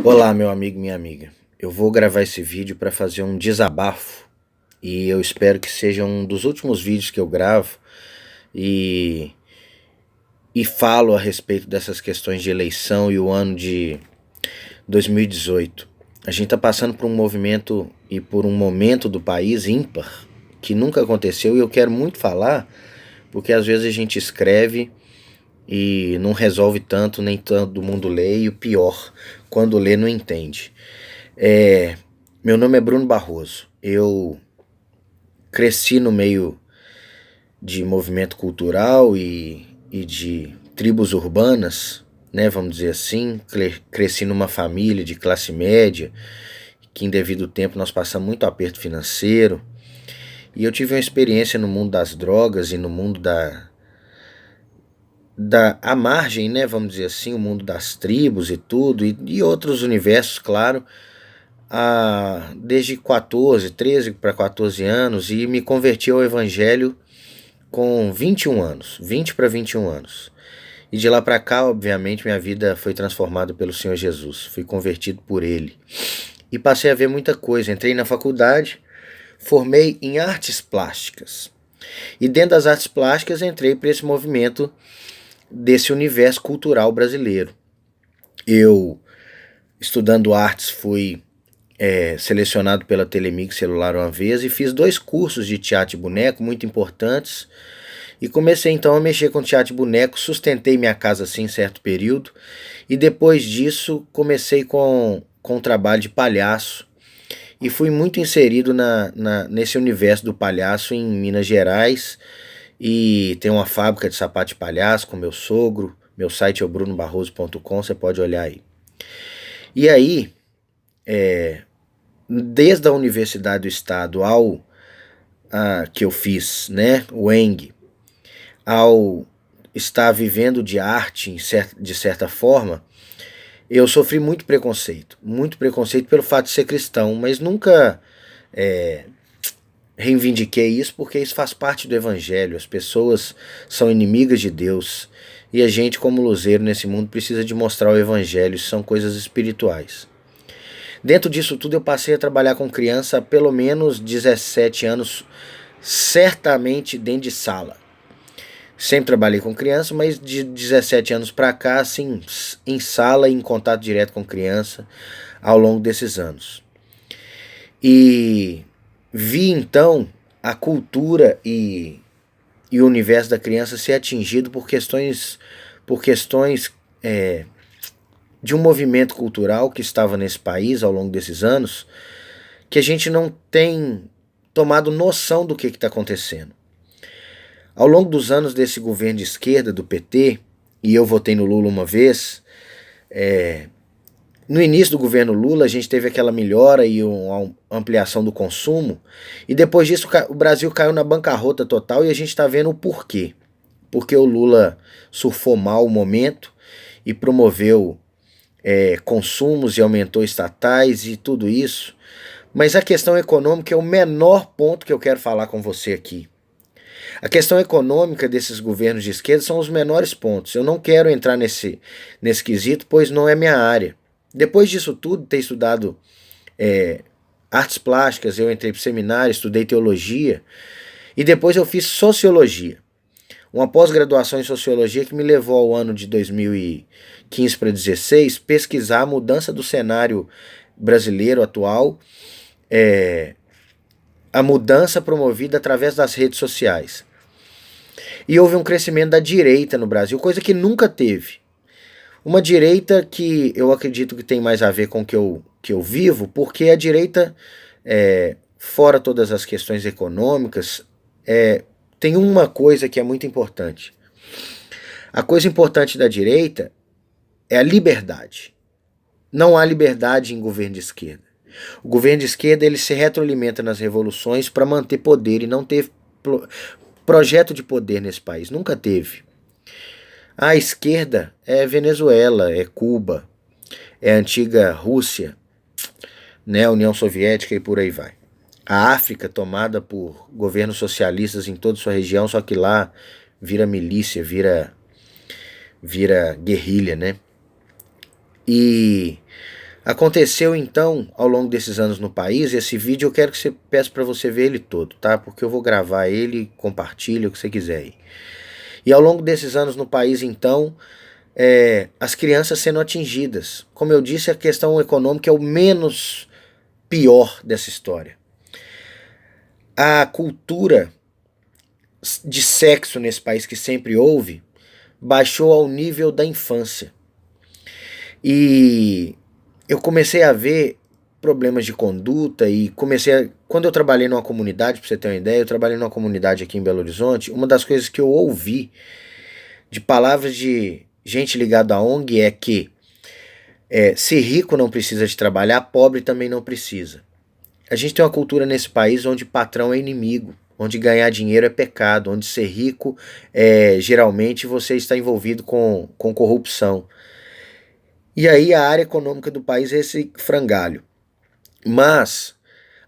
Olá, meu amigo, minha amiga. Eu vou gravar esse vídeo para fazer um desabafo e eu espero que seja um dos últimos vídeos que eu gravo e, e falo a respeito dessas questões de eleição e o ano de 2018. A gente está passando por um movimento e por um momento do país ímpar que nunca aconteceu e eu quero muito falar porque às vezes a gente escreve e não resolve tanto, nem todo mundo lê e o pior, quando lê não entende. É, Meu nome é Bruno Barroso. Eu cresci no meio de movimento cultural e de tribos urbanas, né, vamos dizer assim. Cresci numa família de classe média, que em devido tempo nós passamos muito aperto financeiro. E eu tive uma experiência no mundo das drogas e no mundo da à margem, né, vamos dizer assim, o mundo das tribos e tudo, e outros universos, claro, desde 14, 13 para 14 anos e me converti ao evangelho com 21 anos, 20 para 21 anos. E de lá para cá, obviamente, minha vida foi transformada pelo Senhor Jesus. Fui convertido por Ele. E passei a ver muita coisa. Entrei na faculdade, formei em artes plásticas. E dentro das artes plásticas entrei para esse movimento desse universo cultural brasileiro. Eu, estudando artes, fui selecionado pela Telemig Celular uma vez e fiz 2 cursos de teatro e boneco muito importantes. E comecei então a mexer com teatro e boneco, sustentei minha casa assim em certo período. E depois disso comecei com o trabalho de palhaço. E fui muito inserido nesse universo do palhaço em Minas Gerais. E tem uma fábrica de sapato de palhaço com meu sogro. Meu site é o brunobarroso.com, você pode olhar aí. E aí, desde a Universidade do Estado que eu fiz, né, o ENG, ao estar vivendo de arte de certa forma, eu sofri muito preconceito pelo fato de ser cristão, mas nunca reivindiquei isso porque isso faz parte do evangelho. As pessoas são inimigas de Deus e a gente, como luzeiro nesse mundo, precisa de mostrar o evangelho, são coisas espirituais. Dentro disso tudo eu passei a trabalhar com criança há pelo menos 17 anos, certamente dentro de sala. Sempre trabalhei com criança, mas de 17 anos para cá, assim, em sala e em contato direto com criança ao longo desses anos. E vi então a cultura e o universo da criança ser atingido por questões de um movimento cultural que estava nesse país ao longo desses anos, que a gente não tem tomado noção do que está acontecendo. Ao longo dos anos desse governo de esquerda, do PT, e eu votei no Lula uma vez, no início do governo Lula a gente teve aquela melhora e uma ampliação do consumo, e depois disso o Brasil caiu na bancarrota total e a gente está vendo o porquê. Porque o Lula surfou mal o momento e promoveu consumos e aumentou estatais e tudo isso. Mas a questão econômica é o menor ponto que eu quero falar com você aqui. A questão econômica desses governos de esquerda são os menores pontos. Eu não quero entrar nesse quesito, pois não é minha área. Depois disso tudo, ter estudado artes plásticas, eu entrei para o seminário, estudei teologia e depois eu fiz sociologia. Uma pós-graduação em sociologia que me levou ao ano de 2015 para 2016 pesquisar a mudança do cenário brasileiro atual, a mudança promovida através das redes sociais. E houve um crescimento da direita no Brasil, coisa que nunca teve. Uma direita que eu acredito que tem mais a ver com o que eu vivo, porque a direita, fora todas as questões econômicas, tem uma coisa que é muito importante. A coisa importante da direita é a liberdade. Não há liberdade em governo de esquerda. O governo de esquerda ele se retroalimenta nas revoluções para manter poder e não ter projeto de poder nesse país. Nunca teve. A esquerda é Venezuela, é Cuba, é a antiga Rússia, né, a União Soviética e por aí vai. A África tomada por governos socialistas em toda sua região, só que lá vira milícia, vira guerrilha, né? E Aconteceu então, ao longo desses anos no país, esse vídeo eu quero que você peça para você ver ele todo, tá? Porque eu vou gravar ele, compartilha o que você quiser aí. E ao longo desses anos no país, então, as crianças sendo atingidas. Como eu disse, a questão econômica é o menos pior dessa história. A cultura de sexo nesse país que sempre houve baixou ao nível da infância. E eu comecei a ver problemas de conduta e quando eu trabalhei numa comunidade, para você ter uma ideia, eu trabalhei numa comunidade aqui em Belo Horizonte, uma das coisas que eu ouvi de palavras de gente ligada à ONG é que se rico não precisa de trabalhar, pobre também não precisa. A gente tem uma cultura nesse país onde patrão é inimigo, onde ganhar dinheiro é pecado, onde ser rico geralmente você está envolvido com corrupção. E aí a área econômica do país é esse frangalho. Mas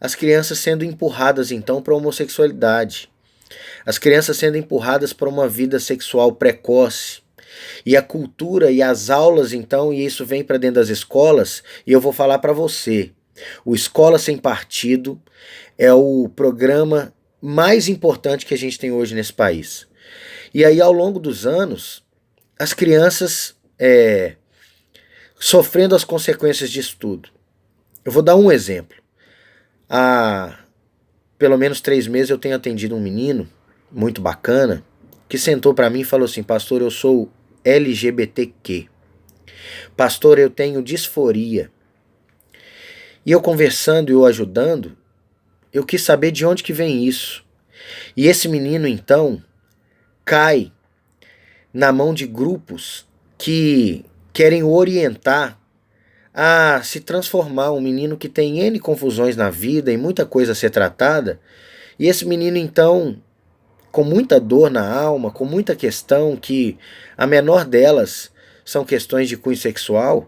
as crianças sendo empurradas então para a homossexualidade, as crianças sendo empurradas para uma vida sexual precoce, e a cultura e as aulas então, e isso vem para dentro das escolas, e eu vou falar para você, o Escola Sem Partido é o programa mais importante que a gente tem hoje nesse país. E aí ao longo dos anos, as crianças sofrendo as consequências disso tudo. Eu vou dar um exemplo. Há pelo menos 3 meses eu tenho atendido um menino muito bacana que sentou para mim e falou assim: pastor, eu sou LGBTQ. Pastor, eu tenho disforia. E eu conversando e o ajudando, eu quis saber de onde que vem isso. E esse menino então cai na mão de grupos que querem o orientar a se transformar, um menino que tem N confusões na vida e muita coisa a ser tratada. E esse menino então, com muita dor na alma, com muita questão que a menor delas são questões de cunho sexual,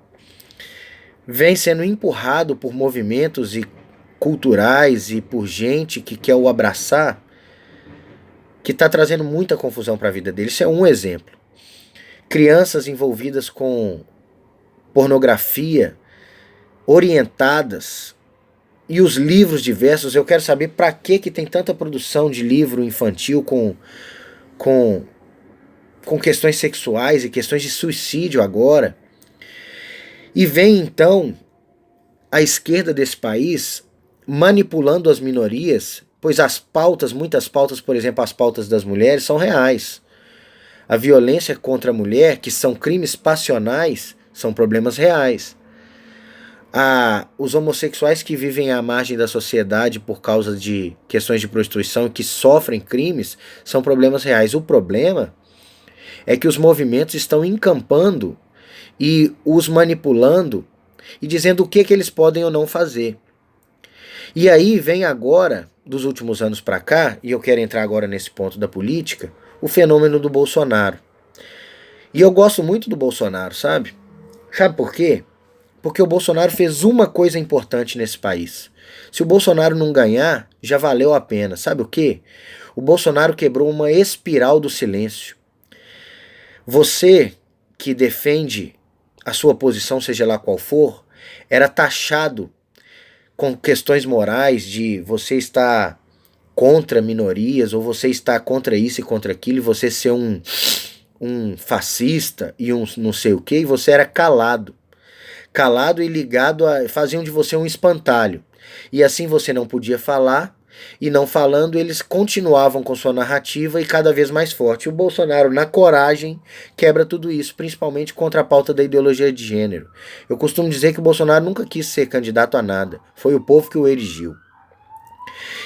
vem sendo empurrado por movimentos e culturais e por gente que quer o abraçar, que está trazendo muita confusão para a vida dele. Isso é um exemplo. Crianças envolvidas com pornografia, orientadas, e os livros diversos. Eu quero saber para que tem tanta produção de livro infantil com, com questões sexuais e questões de suicídio agora. E vem então a esquerda desse país manipulando as minorias, pois as pautas, muitas pautas, por exemplo, as pautas das mulheres, são reais. A violência contra a mulher, que são crimes passionais, são problemas reais. Os homossexuais que vivem à margem da sociedade por causa de questões de prostituição e que sofrem crimes, são problemas reais. O problema é que os movimentos estão encampando e os manipulando e dizendo o que eles podem ou não fazer. E aí vem agora, dos últimos anos para cá, e eu quero entrar agora nesse ponto da política, o fenômeno do Bolsonaro. E eu gosto muito do Bolsonaro, sabe? Sabe por quê? Porque o Bolsonaro fez uma coisa importante nesse país. Se o Bolsonaro não ganhar, já valeu a pena. Sabe o quê? O Bolsonaro quebrou uma espiral do silêncio. Você que defende a sua posição, seja lá qual for, era taxado com questões morais de você estar contra minorias, ou você estar contra isso e contra aquilo, e você ser um fascista e um não sei o quê, e você era calado. Calado e ligado faziam de você um espantalho. E assim você não podia falar, e não falando, eles continuavam com sua narrativa e cada vez mais forte. E o Bolsonaro, na coragem, quebra tudo isso, principalmente contra a pauta da ideologia de gênero. Eu costumo dizer que o Bolsonaro nunca quis ser candidato a nada. Foi o povo que o erigiu.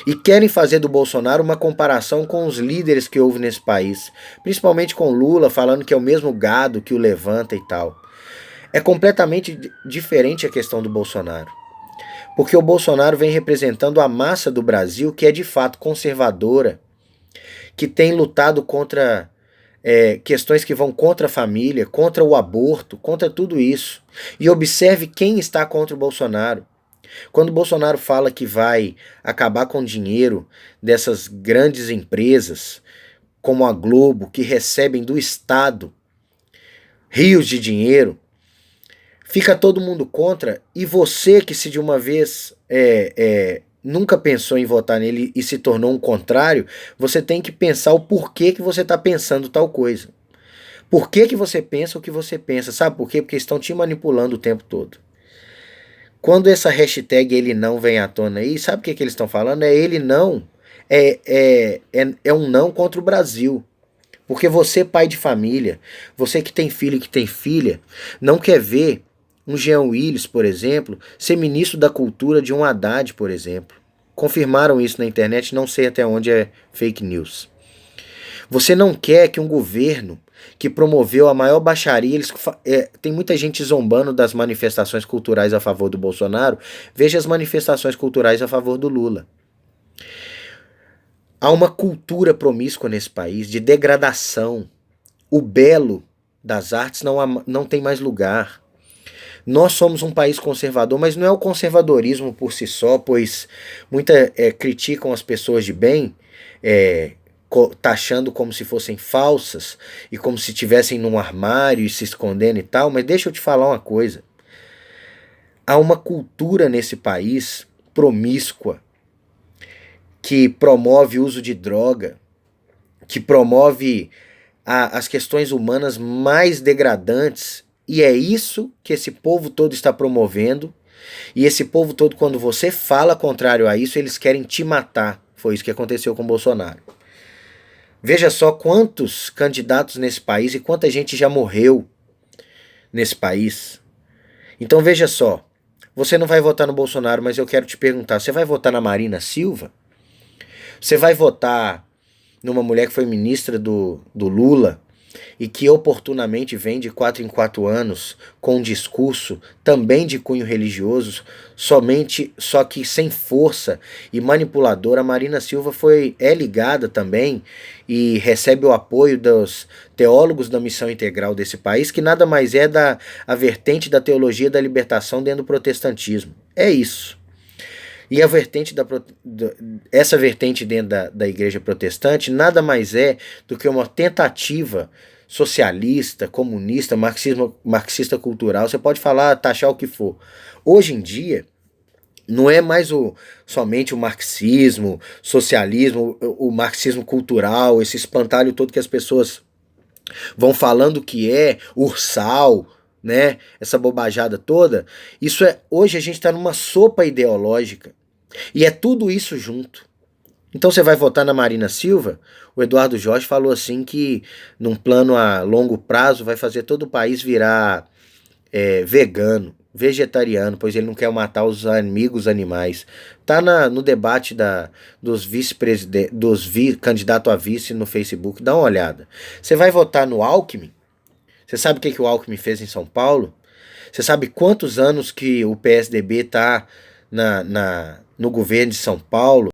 E querem fazer do Bolsonaro uma comparação com os líderes que houve nesse país, principalmente com Lula, falando que é o mesmo gado que o levanta e tal. É completamente diferente a questão do Bolsonaro. Porque o Bolsonaro vem representando a massa do Brasil, que é de fato conservadora, que tem lutado contra questões que vão contra a família, contra o aborto, contra tudo isso. E observe quem está contra o Bolsonaro. Quando o Bolsonaro fala que vai acabar com o dinheiro dessas grandes empresas, como a Globo, que recebem do Estado rios de dinheiro, Fica todo mundo contra, e você que se de uma vez nunca pensou em votar nele e se tornou um contrário, você tem que pensar o porquê que você está pensando tal coisa. Por que você pensa o que você pensa? Sabe por quê? Porque estão te manipulando o tempo todo. Quando essa hashtag ele não vem à tona aí, sabe o que eles estão falando? É ele não. É um não contra o Brasil. Porque você, pai de família, você que tem filho e que tem filha, não quer ver um Jean Willis, por exemplo, ser ministro da cultura de um Haddad, por exemplo. Confirmaram isso na internet, não sei até onde é fake news. Você não quer que um governo que promoveu a maior baixaria, tem muita gente zombando das manifestações culturais a favor do Bolsonaro, veja as manifestações culturais a favor do Lula. Há uma cultura promíscua nesse país de degradação. O belo das artes não tem mais lugar. Nós somos um país conservador, mas não é o conservadorismo por si só, pois criticam as pessoas de bem, taxando como se fossem falsas e como se estivessem num armário e se escondendo e tal, mas deixa eu te falar uma coisa. Há uma cultura nesse país promíscua que promove o uso de droga, que promove as questões humanas mais degradantes, e é isso que esse povo todo está promovendo, e esse povo todo, quando você fala contrário a isso, eles querem te matar. Foi isso que aconteceu com Bolsonaro. Veja só quantos candidatos nesse país e quanta gente já morreu nesse país. Então veja só, você não vai votar no Bolsonaro, mas eu quero te perguntar, você vai votar na Marina Silva? Você vai votar numa mulher que foi ministra do Lula e que oportunamente vem de 4 em 4 anos com um discurso também de cunho religioso, só que sem força e manipuladora? A Marina Silva é ligada também e recebe o apoio dos teólogos da Missão Integral desse país, que nada mais é a vertente da teologia da libertação dentro do protestantismo. É isso. E essa vertente dentro da igreja protestante nada mais é do que uma tentativa socialista, comunista, marxista cultural. Você pode falar, taxar o que for. Hoje em dia, não é mais somente o marxismo, socialismo, o marxismo cultural, esse espantalho todo que as pessoas vão falando que é ursal, né? Essa bobajada toda. Hoje a gente está numa sopa ideológica. E é tudo isso junto. Então você vai votar na Marina Silva? O Eduardo Jorge falou assim que num plano a longo prazo vai fazer todo o país virar vegano, vegetariano, pois ele não quer matar os amigos animais. Tá no debate dos candidato a vice no Facebook, dá uma olhada. Você vai votar no Alckmin? Você sabe o que o Alckmin fez em São Paulo? Você sabe quantos anos que o PSDB tá no governo de São Paulo?